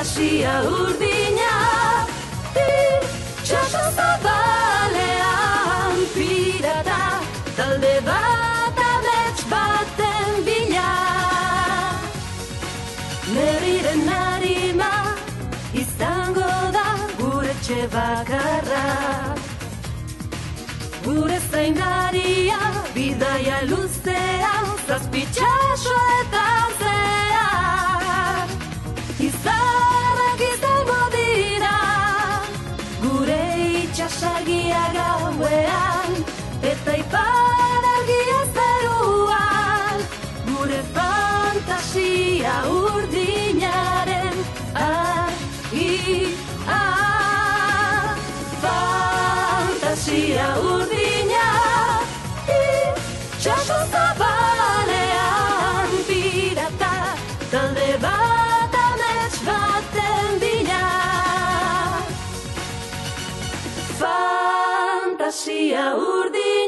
fantasia urdina, itxaso zabalean pirata, talde bat amets baten bila. Herriren arima izango da gure etxe bakarra, gure zaindaria bidaia luzean zazpitxasoetan zehar. Izarrak izango dira gure itxasargia gauean, eta ipar argia zeruan, gure fantasia urdinaren argia. Fantasia urdina, itxaso zabalean pirata, talde bat amets baten bila. Fantasia urdina.